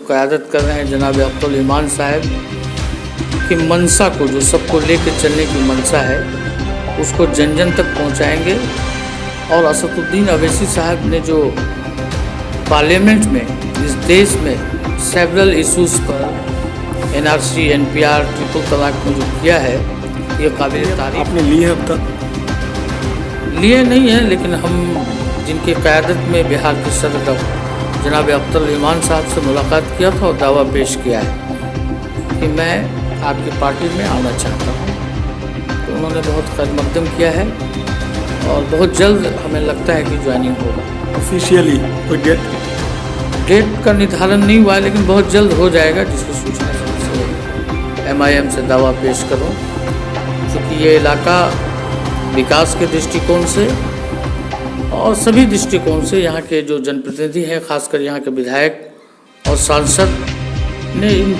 क़यादत कर रहे हैं जनाब अब्दुल ईमान साहब की मंशा को, जो सबको लेकर चलने की मंशा है, उसको जन जन तक पहुंचाएंगे। और असदुद्दीन अवैसी साहब ने जो पार्लियामेंट में इस देश में सेवरल इशूज़ पर एनआरसी, एनपीआर, ट्रिपल तलाक में जो किया है, ये काबिल तारीफ। आपने लिए अब तक? लिए नहीं है, लेकिन हम जिनकी क़यादत में बिहार के सदर जनाब अब्दुल ईमान साहब से मुलाकात किया था और दावा पेश किया है कि मैं आपकी पार्टी में आना चाहता हूँ, तो उन्होंने बहुत खैर मकदम किया है और बहुत जल्द हमें लगता है कि ज्वाइनिंग होगा। ऑफिशियली कोई डेट का निर्धारण नहीं हुआ है, लेकिन बहुत जल्द हो जाएगा, जिसकी सूचना से MIM से दावा पेश करूँ। चूँकि ये इलाका विकास के दृष्टिकोण से और सभी दृष्टिकोण से यहाँ के जो जनप्रतिनिधि हैं, खासकर यहाँ के विधायक और सांसद ने इन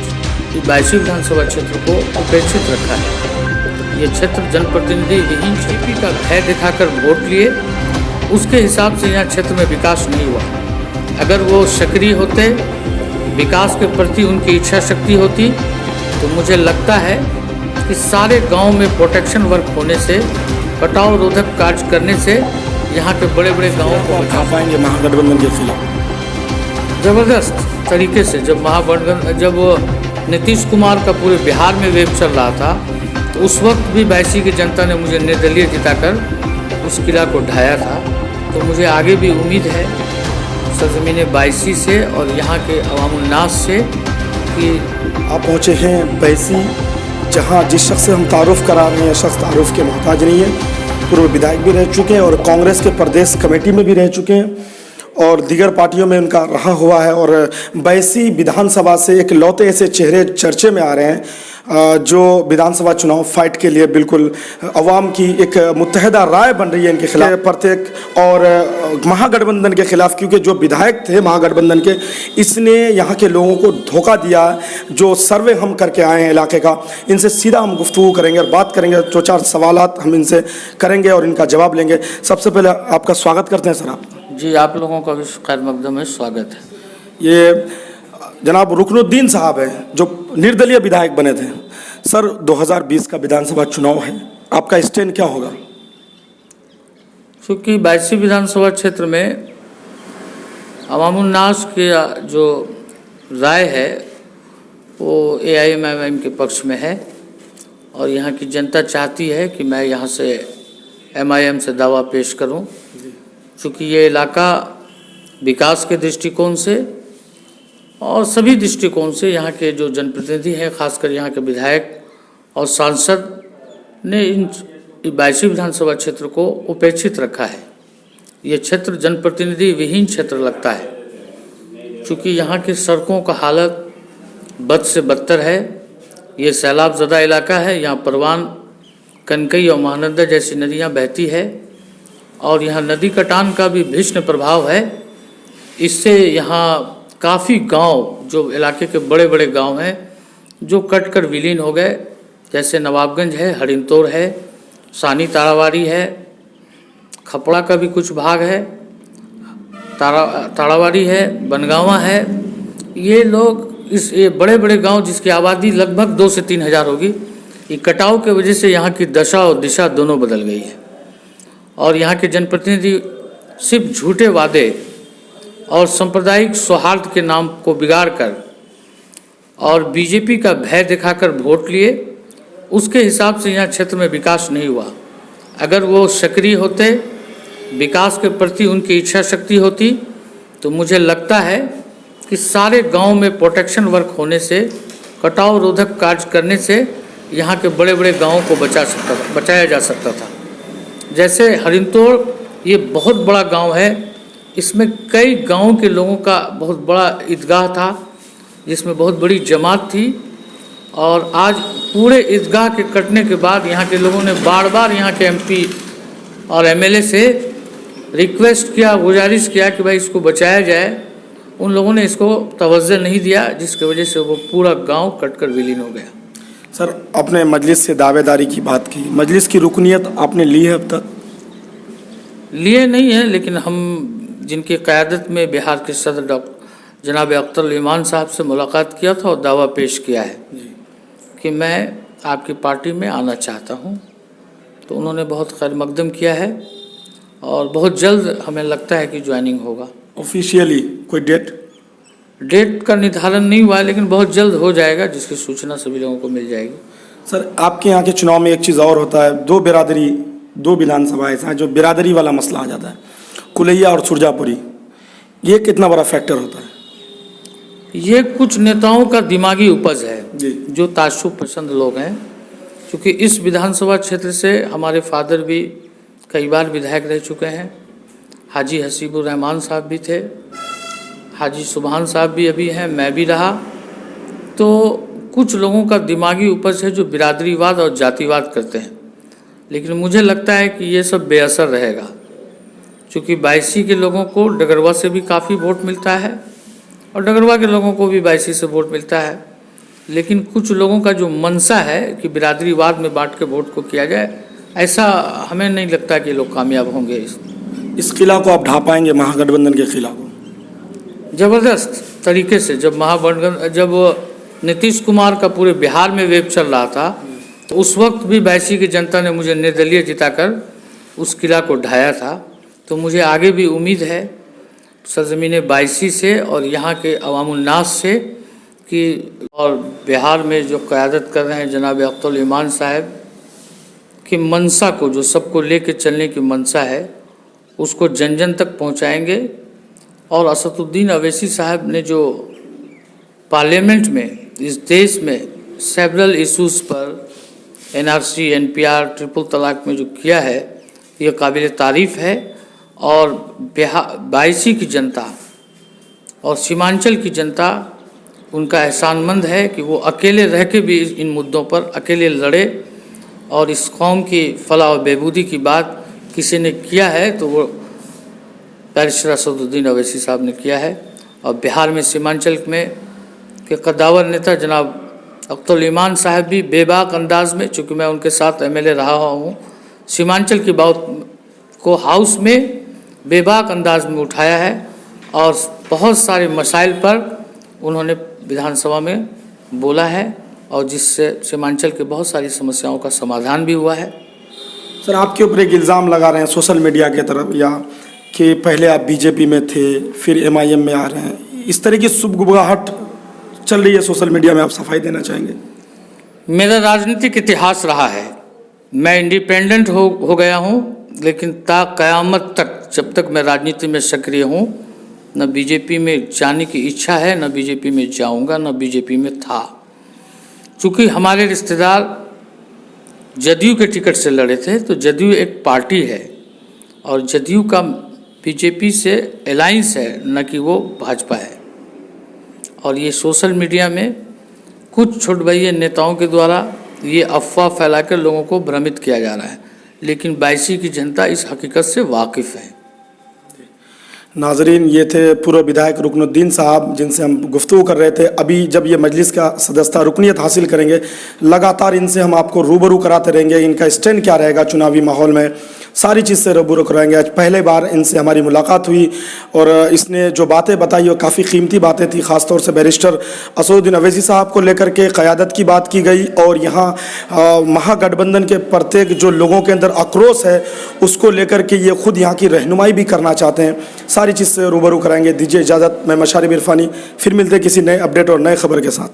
22 विधानसभा क्षेत्र को उपेक्षित रखा है। ये क्षेत्र जनप्रतिनिधि विहीन क्षेत्र का भय दिखाकर वोट लिए, उसके हिसाब से यहाँ क्षेत्र में विकास नहीं हुआ। अगर वो सक्रिय होते, विकास के प्रति उनकी इच्छा शक्ति होती, तो मुझे लगता है कि सारे गांव में प्रोटेक्शन वर्क होने से, कटाव रोधक कार्य करने से यहाँ के बड़े बड़े गांवों को बचा पाएंगे महागठबंधन के खिलाफ ज़बरदस्त तरीके से। जब नीतीश कुमार का पूरे बिहार में वेव चल रहा था, तो उस वक्त भी बैसी की जनता ने मुझे निर्दलीय जिताकर उस किला को ढाया था। तो मुझे आगे भी उम्मीद है सरजमीन बैसी से और यहाँ के अवामुन्नास से कि आप पहुँचे हैं बैसी, जहाँ जिस शख्स से हम तारुफ करा रहे हैं, शख्स तारुफ के मोहताज नहीं है। पूर्व विधायक भी रह चुके हैं और कांग्रेस के प्रदेश कमेटी में भी रह चुके हैं और दीगर पार्टियों में उनका रहा हुआ है। और बैसी विधानसभा से एक लौते ऐसे चेहरे चर्चे में आ रहे हैं जो विधानसभा चुनाव फाइट के लिए बिल्कुल अवाम की एक मुत्तहदा राय बन रही है इनके खिलाफ, प्रत्येक और महागठबंधन के खिलाफ, क्योंकि जो विधायक थे महागठबंधन के, इसने यहाँ के लोगों को धोखा दिया। जो सर्वे हम करके आए हैं इलाके का, इनसे सीधा हम गुफ्तगू करेंगे और बात करेंगे, 2-4 सवालात हम इनसे करेंगे और इनका जवाब लेंगे। सबसे पहले आपका स्वागत करते हैं सर। आप जी, आप लोगों का भी खैर मकदम है, स्वागत है। ये जनाब रुकनुद्दीन साहब हैं जो निर्दलीय विधायक बने थे। सर 2020 का विधानसभा चुनाव है, आपका स्टैंड क्या होगा? क्योंकि 22 विधानसभा क्षेत्र में अवामुन्नास के जो राय है वो AIMIM के पक्ष में है और यहाँ की जनता चाहती है कि मैं यहाँ से MIM से दावा पेश करूँ। चूँकि ये इलाका विकास के दृष्टिकोण से और सभी दृष्टिकोण से यहाँ के जो जनप्रतिनिधि हैं, खासकर यहाँ के विधायक और सांसद ने इन 22 विधानसभा क्षेत्र को उपेक्षित रखा है। ये क्षेत्र जनप्रतिनिधि विहीन क्षेत्र लगता है, क्योंकि यहाँ की सड़कों का हालत बद से बदतर है। ये सैलाब ज़दा इलाका है, यहाँ परवान, कनकई और महानंदा जैसी नदियाँ बहती है और यहाँ नदी कटान का भी भीषण प्रभाव है। इससे यहाँ काफ़ी गांव, जो इलाके के बड़े बड़े गांव हैं, जो कट कर विलीन हो गए, जैसे नवाबगंज है, हरिंतोर है, सानी ताड़ावाड़ी है, खपड़ा का भी कुछ भाग है, ताड़ावाड़ी है, बनगांवा है। ये लोग ये बड़े बड़े गांव जिसकी आबादी लगभग 2 से 3 हज़ार होगी, ये कटाव के वजह से यहाँ की दशा और दिशा दोनों बदल गई है। और यहाँ के जनप्रतिनिधि सिर्फ झूठे वादे और सांप्रदायिक सौहार्द के नाम को बिगाड़कर और बीजेपी का भय दिखाकर वोट लिए, उसके हिसाब से यहाँ क्षेत्र में विकास नहीं हुआ। अगर वो सक्रिय होते, विकास के प्रति उनकी इच्छा शक्ति होती, तो मुझे लगता है कि सारे गांव में प्रोटेक्शन वर्क होने से, कटाव रोधक कार्य करने से यहाँ के बड़े बड़े गांवों को बचाया जा सकता था। जैसे हरिंतोड़, ये बहुत बड़ा गांव है, इसमें कई गांवों के लोगों का बहुत बड़ा ईदगाह था, जिसमें बहुत बड़ी जमात थी। और आज पूरे ईदगाह के कटने के बाद यहाँ के लोगों ने बार बार यहाँ के MP और MLA से रिक्वेस्ट किया, गुजारिश किया कि भाई इसको बचाया जाए। उन लोगों ने इसको तवज्जो नहीं दिया, जिसकी वजह से वो पूरा गांव कटकर विलीन हो गया। सर, आपने मजलिस से दावेदारी की बात की, मजलिस की रुकनियत आपने ली है अब तक? लिए नहीं है, लेकिन हम जिनकी क़यादत में बिहार के सदर जनाब अख्तर ईमान साहब से मुलाकात किया था और दावा पेश किया है कि मैं आपकी पार्टी में आना चाहता हूं। तो उन्होंने बहुत खैर मकदम किया है और बहुत जल्द हमें लगता है कि ज्वाइनिंग होगा। ऑफिशियली कोई डेट का निर्धारण नहीं हुआ है, लेकिन बहुत जल्द हो जाएगा, जिसकी सूचना सभी लोगों को मिल जाएगी। सर, आपके यहाँ के चुनाव में एक चीज़ और होता है, दो विधानसभा ऐसा है जो बिरादरी वाला मसला आ जाता है, कुलैया और सुरजापुरी। ये कितना बड़ा फैक्टर होता है? ये कुछ नेताओं का दिमागी उपज है जी। जो ताशुब पसंद लोग हैं। क्योंकि इस विधानसभा क्षेत्र से हमारे फादर भी कई बार विधायक रह चुके हैं, हाजी हसीबुर रहमान साहब भी थे, हाजी सुबहान साहब भी अभी हैं, मैं भी रहा। तो कुछ लोगों का दिमागी उपज है जो बिरादरीवाद और जातिवाद करते हैं, लेकिन मुझे लगता है कि ये सब बेअसर रहेगा। क्योंकि बायसी के लोगों को डगरवा से भी काफ़ी वोट मिलता है और डगरवा के लोगों को भी बायसी से वोट मिलता है, लेकिन कुछ लोगों का जो मनसा है कि बिरादरीवाद में बांट के वोट को किया जाए, ऐसा हमें नहीं लगता कि लोग कामयाब होंगे। इस किला को आप ढा पाएंगे, महागठबंधन के खिला को? ज़बरदस्त तरीके से। जब नीतीश कुमार का पूरे बिहार में वेव चल रहा था, तो उस वक्त भी बायसी की जनता ने मुझे निर्दलीय जिताकर उस किला को ढाया था। तो मुझे आगे भी उम्मीद है सरजमीन बायसी से और यहाँ के अवामुन्नास से कि, और बिहार में जो क़यादत कर रहे हैं जनाब अख्तर ईमान साहब की मनसा को, जो सबको लेके चलने की मनसा है, उसको जन जन तक पहुँचाएंगे। और असदुद्दीन अवैसी साहब ने जो पार्लियामेंट में इस देश में सेवरल इश्यूज़ पर एनआरसी, एनपीआर, ट्रिपल तलाक में जो किया है, ये काबिल तारीफ़ है। और बायसी की जनता और सीमांचल की जनता उनका एहसानमंद है कि वो अकेले रह के भी इन मुद्दों पर अकेले लड़े, और इस कौम की फलाह और बहबूदी की बात किसी ने किया है तो वो बैरिस्टर असदुद्दीन अवैसी साहब ने किया है। और बिहार में सीमांचल में के कद्दावर नेता जनाब अख्तर ईमान साहब भी बेबाक अंदाज में, चूँकि मैं उनके साथ एमएलए रहा हूँ, सीमांचल की बात को हाउस में बेबाक अंदाज में उठाया है और बहुत सारे मसाइल पर उन्होंने विधानसभा में बोला है, और जिससे सीमांचल के बहुत सारी समस्याओं का समाधान भी हुआ है। सर, आपके ऊपर एक इल्ज़ाम लगा रहे हैं सोशल मीडिया के तरफ, या कि पहले आप बीजेपी में थे फिर एमआईएम में आ रहे हैं, इस तरह की सुगबुगाहट चल रही है सोशल मीडिया में, आप सफाई देना चाहेंगे? मेरा राजनीतिक इतिहास रहा है, मैं इंडिपेंडेंट हो गया हूँ, लेकिन ता क़यामत तक, जब तक मैं राजनीति में सक्रिय हूँ, न बीजेपी में जाने की इच्छा है, न बीजेपी में जाऊँगा, न बीजेपी में था। चूँकि हमारे रिश्तेदार जदयू के टिकट से लड़े थे, तो जदयू एक पार्टी है और जदयू का बीजेपी से अलायंस है, न कि वो भाजपा है। और ये सोशल मीडिया में कुछ छोटभैये नेताओं के द्वारा ये अफवाह फैलाकर लोगों को भ्रमित किया जा रहा है, लेकिन बायसी की जनता इस हकीकत से वाकिफ़ है। नाजरीन, ये थे पूर्व विधायक रुकनुद्दीन साहब, जिनसे हम गुफ्तगू कर रहे थे। अभी जब ये मजलिस का सदस्यता रुकनीत हासिल करेंगे, लगातार इनसे हम आपको रूबरू कराते रहेंगे, इनका स्टैंड क्या रहेगा चुनावी माहौल में, सारी चीज़ से रूबरू कराएंगे। आज पहले बार इनसे हमारी मुलाकात हुई और इसने जो बातें बताई वो काफ़ी कीमती बातें थी, ख़ासतौर से बैरिस्टर असदुद्दीन अवैसी साहब को लेकर के क़यादत की बात की गई, और यहाँ महागठबंधन के प्रत्येक जो लोगों के अंदर आक्रोश है उसको लेकर के ये खुद यहाँ की रहनुमाई भी करना चाहते हैं। सारी चीज़ से रूबरू कराएंगे। दीजिए इजाज़त, मैं मशारिब इरफानी, फिर मिलते किसी नए अपडेट और नए खबर के साथ।